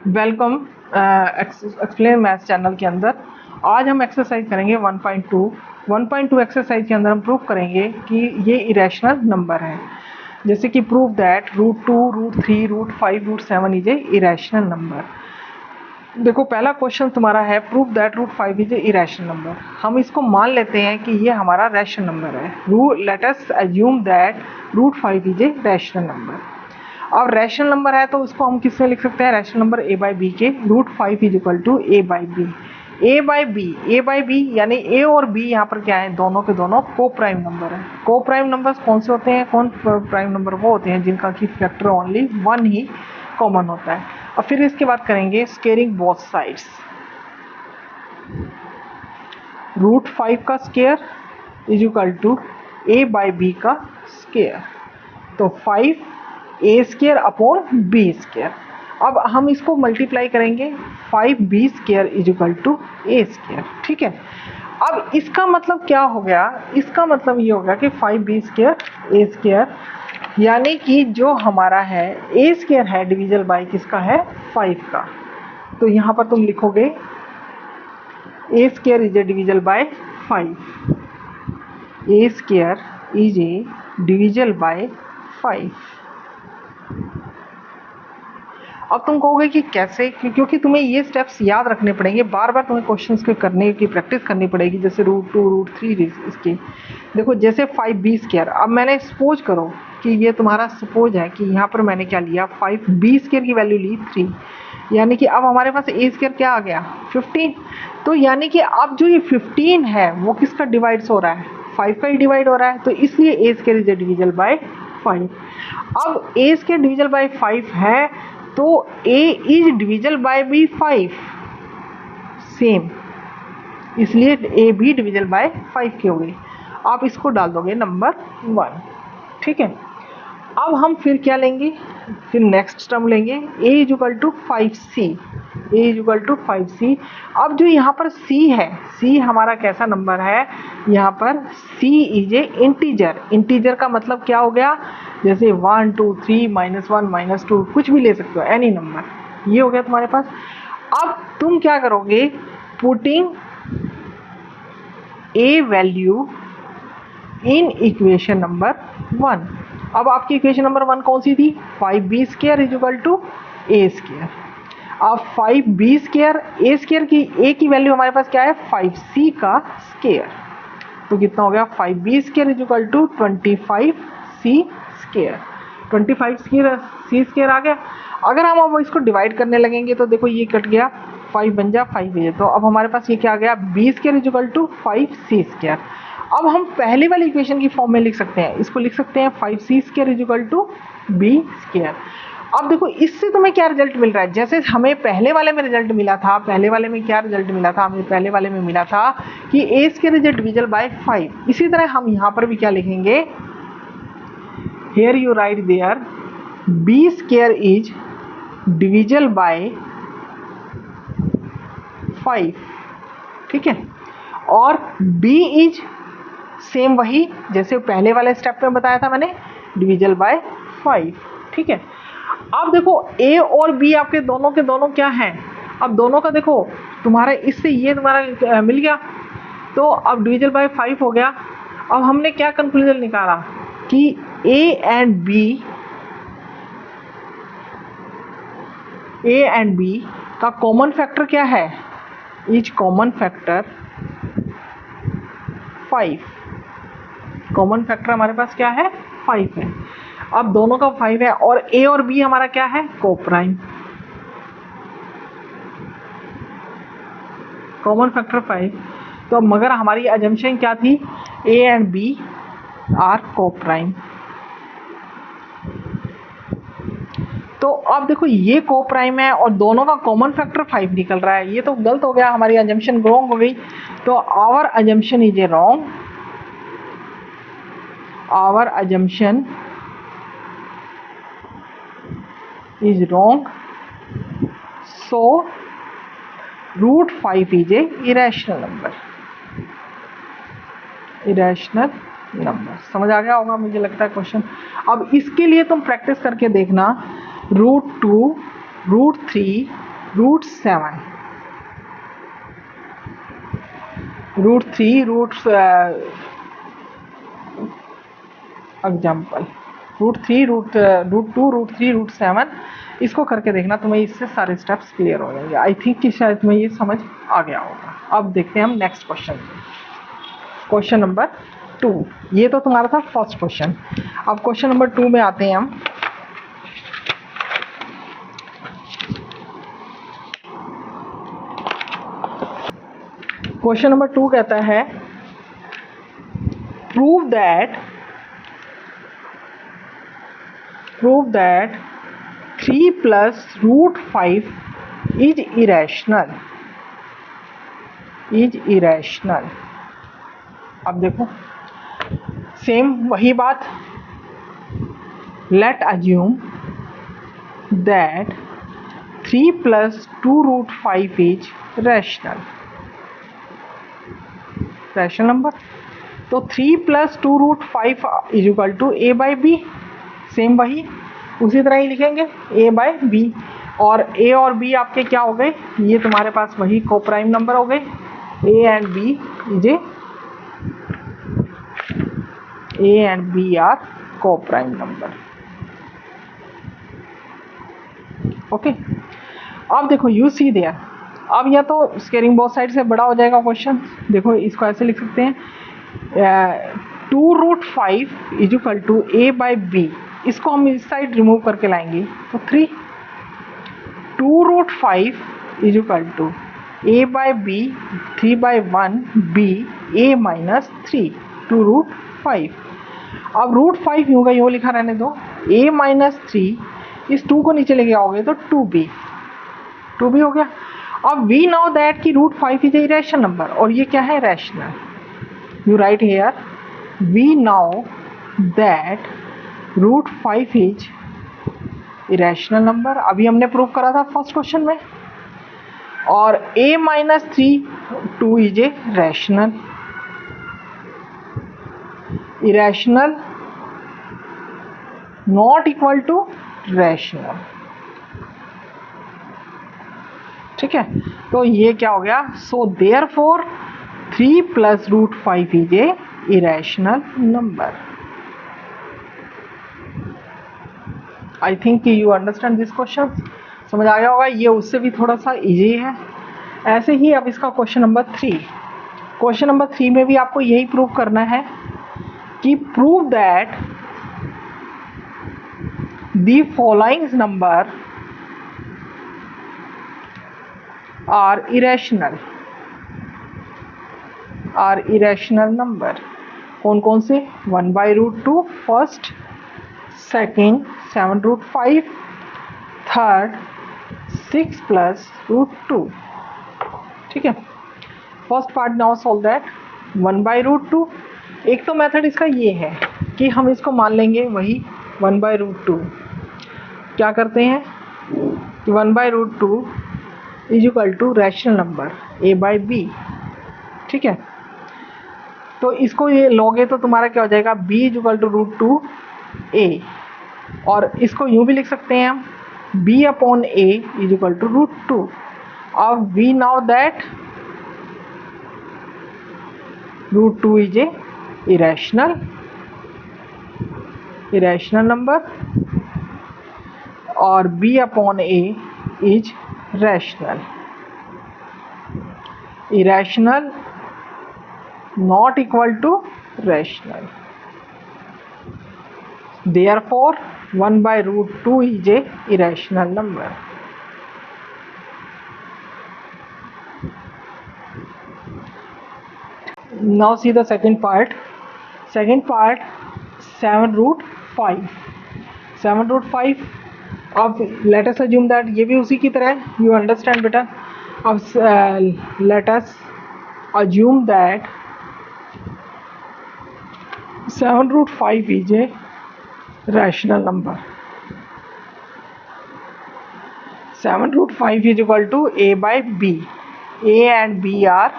Welcome explain maths channel के अंदर। आज हम एक्सरसाइज करेंगे 1.2 एक्सरसाइज के अंदर हम प्रूव करेंगे कि ये इरेशनल नंबर है। जैसे कि prove that √2, √3, √5, √7 is a irrational number. देखो पहला क्वेश्चन तुम्हारा है prove that √5 is a irrational number. हम इसको मान लेते हैं कि ये हमारा रैशनल नंबर है। Let us assume that √5 is a rational number. अब रैशनल नंबर है तो उसको हम किससे लिख सकते हैं? रैशनल नंबर a/b के √5 is equal to a/b। a/b यानी a और b यहाँ पर क्या है? दोनों के दोनों को प्राइम नंबर है। को प्राइम नंबर्स कौन से होते हैं? कौन प्राइम नंबर? वो होते हैं जिनका की फैक्टर ओनली 1 ही कॉमन होता है। अब फिर इसके बाद करेंगे स्केयरिंग बोथ साइड्स। √5 का square is equal to a/b का स्केयर, तो 5a² अपॉन b²। अब हम इसको मल्टीप्लाई करेंगे 5b² is equal to a²। ठीक है, अब इसका मतलब क्या हो गया? इसका मतलब ये हो गया कि 5b² a² यानी कि जो हमारा है a² है डिविजल बाय किसका है? 5 का। तो यहाँ पर तुम लिखोगे a² is a डिविजल by 5, a² is a डिविजल by 5। अब तुम कहोगे कि कैसे? क्योंकि तुम्हें ये स्टेप्स याद रखने पड़ेंगे, बार बार तुम्हें क्वेश्चंस के करने की प्रैक्टिस करनी पड़ेगी। जैसे √2, √3 इसके देखो, जैसे 5b²। अब मैंने सपोज करो कि ये तुम्हारा सपोज है कि यहाँ पर मैंने क्या लिया? 5b² की वैल्यू ली 3, यानी कि अब हमारे पास a² क्या आ गया? 15। तो यानी कि अब जो ये 15 है वो किसका डिवाइड्स हो रहा है? 5 का ही डिवाइड हो रहा है, तो इसलिए a² इज डिविजल बाय 5। अब a² डिविजल बाय 5 है तो a is divisible bye b 5 same, इसलिए a भी डिविजल बाय 5 की हो गई। आप इसको डाल दोगे नंबर 1। ठीक है, अब हम फिर क्या लेंगे? फिर नेक्स्ट टर्म लेंगे a is equal to 5c, a is equal to 5c। अब जो यहाँ पर c है, c हमारा कैसा नंबर है? यहाँ पर c is a integer. Integer का मतलब क्या हो गया? जैसे 1, 2, 3, -1, -2 कुछ भी ले सकते हो, एनी नंबर। ये हो गया तुम्हारे पास। अब तुम क्या करोगे? Putting a value in equation number 1। अब आपकी इक्वेशन नंबर 1 कौन सी थी? 5b² is equal to a²। अब 5b² a² की a की वैल्यू हमारे पास क्या है? 5c का स्केयर। तो कितना हो गया? 5b² is equal to 25c²। 25c² आ गया। अगर हम अब इसको डिवाइड करने लगेंगे तो देखो ये कट गया, 5 बन जा 5 है, तो अब हमारे पास ये क्या आ गया? b² is equal to 5c²। अब हम पहले वाली इक्वेशन की फॉर्म में लिख सकते हैं, इसको लिख सकते हैं 5c² is equal to b²। अब देखो इससे तुम्हें क्या रिजल्ट मिल रहा है? जैसे हमें पहले वाले में रिजल्ट मिला था, पहले वाले में क्या रिजल्ट मिला था? हमें पहले वाले में मिला था कि a² इज डिविजल बाय 5। इसी तरह हम यहाँ पर भी क्या लिखेंगे? Here you write there b² is divisible by 5। ठीक है, और b इज सेम वही जैसे पहले वाले स्टेप में बताया था मैंने, डिविजल बाय 5। ठीक है, अब देखो a और b आपके दोनों के दोनों क्या हैं? अब दोनों का देखो तुम्हारा इससे ये तुम्हारा मिल गया, तो अब डिविजल बाय 5 हो गया। अब हमने क्या कंक्लूजन निकाला कि a एंड b का कॉमन फैक्टर क्या है? Is common factor 5। Common factor हमारे पास क्या है? 5 है। अब दोनों का 5 है और a और b हमारा क्या है? को प्राइम। Common factor 5। तो मगर हमारी अजम्पशन क्या थी? a एंड b आर को प्राइम। तो अब देखो ये को प्राइम है और दोनों का कॉमन फैक्टर 5 निकल रहा है, ये तो गलत हो गया, हमारी अजम्पशन रॉन्ग हो गई। तो our assumption is a wrong, our assumption is wrong, so √5 is a irrational number। irrational number समझ आ गया होगा मुझे लगता है क्वेश्चन। अब इसके लिए तुम प्रैक्टिस करके देखना, √2, √3, root 7, root 3, example root 3, root 2, root 3, root 7, इसको करके देखना, तुम्हें इससे सारे स्टेप्स क्लियर हो जाएंगे। आई थिंक कि शायद तुम्हें ये समझ आ गया होगा। अब देखते हैं हम नेक्स्ट क्वेश्चन, क्वेश्चन नंबर 2। ये तो तुम्हारा था फर्स्ट क्वेश्चन। अब क्वेश्चन नंबर 2 में आते हैं हम। क्वेश्चन नंबर 2 कहता है prove that 3 plus root 5 is irrational. अब देखो सेम वही बात, let assume that 3 plus 2 root 5 is rational number. तो 3 plus 2 root 5 is equal to a by b, same वही उसी तरह ही लिखेंगे ए बाई बी, और ए और बी आपके क्या हो गए, ये तुम्हारे पास वही कोप्राइम नंबर हो गए, a and b are coprime number. Okay, अब देखो यू सी देयर, अब या तो स्केलिंग बोथ साइड से बड़ा हो जाएगा क्वेश्चन। देखो इसको ऐसे लिख सकते हैं 2 root 5 is equal to a by b, इसको हम इस साइड रिमूव करके लाएंगे तो 3, 2 root 5 is equal to a by b 3/1 b a minus 3 2 root 5। अब रूट 5 यूं का यूं लिखा रहने दो, ए माइनस 3, इस 2 को नीचे लेके आओगे तो 2b हो गया। अब वी नाउ दैट की root 5 is a rational number, और ये क्या है, rational. You write here we know that root 5 is irrational number, अभी हमने प्रूव करा था फर्स्ट क्वेश्चन में। और a minus 3 2 is a rational, irrational not equal to rational. ठीक है, तो ये क्या हो गया, so therefore 3 plus root 5 is a irrational number. I think you understand this question, समझ आ गया होगा। ये उससे भी थोड़ा सा इजी है। ऐसे ही अब इसका क्वेश्चन नंबर 3 में भी आपको यही प्रूव करना है कि prove that the following number are irrational number. कौन कौन से, 1/√2 फर्स्ट, सेकेंड 7√5, थर्ड 6 प्लस √2। ठीक है, first part now solve that 1/√2। एक तो मेथड इसका ये है कि हम इसको मान लेंगे वही 1/√2। क्या करते हैं कि 1/√2 is equal to rational number a by b. ठीक है, तो इसको ये लोगे तो तुम्हारा क्या हो जाएगा, b is equal to √2a, और इसको यूं भी लिख सकते हैं हम b upon a is equal to √2। अब we know that √2 is a irrational number और b upon a is rational, irrational not equal to rational. Therefore 1/√2 is a irrational number. Now see the second part 7√5। 7√5, अब let us assume that ये भी उसी की तरह है, you understand बेटा। अब let us assume that 7√5 is a rational number। 7√5 is equal to a by b, a and b are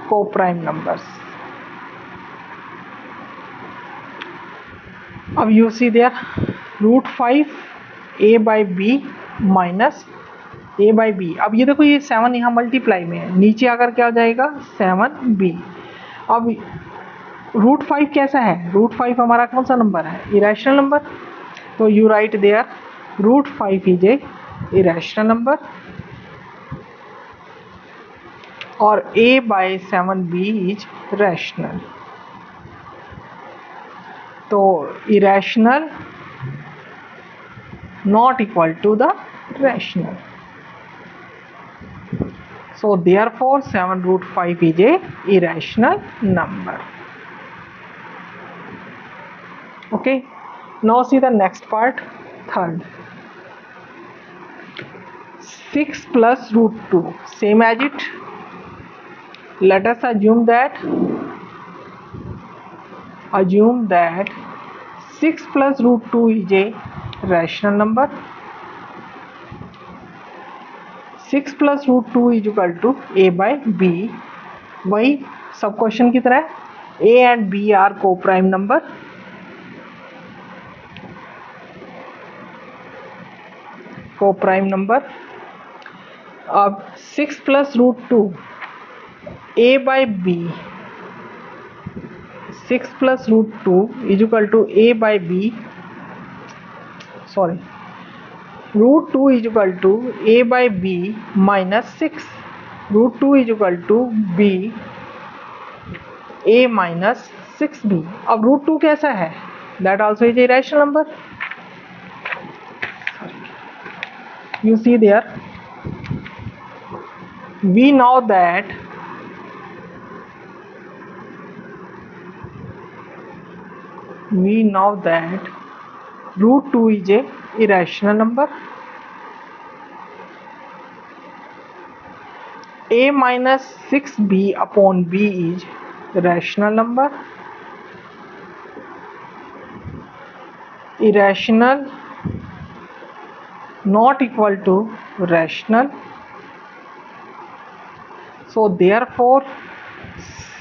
co-prime numbers। अब you see there √5 a by b minus a by b. अब ये देखो ये 7 यहाँ multiply में है, नीचे आकर क्या हो जाएगा 7b। अब √5 कैसा है, √5 हमारा कौन सा नंबर है, इरेशनल नंबर, तो you write there √5 is a irrational number और a/7b इज रैशनल। तो irrational not equal to the rational. So therefore 7√5 is a irrational number. Okay, now see the next part, third. 6 plus √2, same as it. Let us assume that 6 plus √2 is a rational number. 6 plus √2 is equal to a by b। वही सब question की तरह a and b are co-prime number। co-prime number। अब 6 plus √2 a by b, 6 plus √2 is equal to a by b, sorry, √2 is equal to a by b minus 6। √2 is equal to b a minus 6b। अब √2 कैसा है, that also is a irrational number। You see there, we know that √2 is a irrational number। a minus 6b upon b is rational number। irrational not equal to rational, so therefore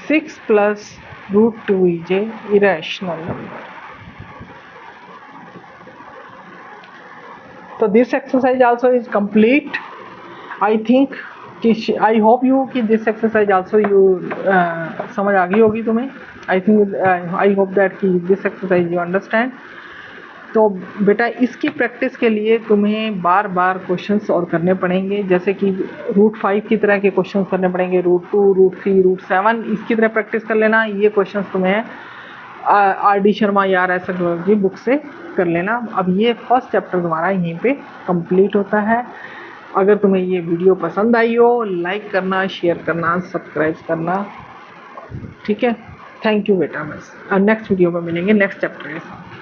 6 plus √2 is a irrational number। So this exercise also is complete। I think I hope you कि this exercise also you समझ आ गई होगी तुम्हें। I think I hope that कि this exercise you understand। तो बेटा इसकी practice के लिए तुम्हें बार बार क्वेश्चंस और करने पड़ेंगे, जैसे कि √5 की तरह के क्वेश्चंस करने पड़ेंगे, √2 √3 √7 इसकी तरह प्रैक्टिस कर लेना। ये क्वेश्चंस तुम्हें RD शर्मा या RS अग्रवाल की बुक से कर लेना। अब ये फर्स्ट चैप्टर तुम्हारा यहीं पे कंप्लीट होता है। अगर तुम्हें ये वीडियो पसंद आई हो, लाइक करना, शेयर करना, सब्सक्राइब करना, ठीक है। थैंक यू बेटा। बस नेक्स्ट वीडियो में मिलेंगे नेक्स्ट चैप्टर के साथ।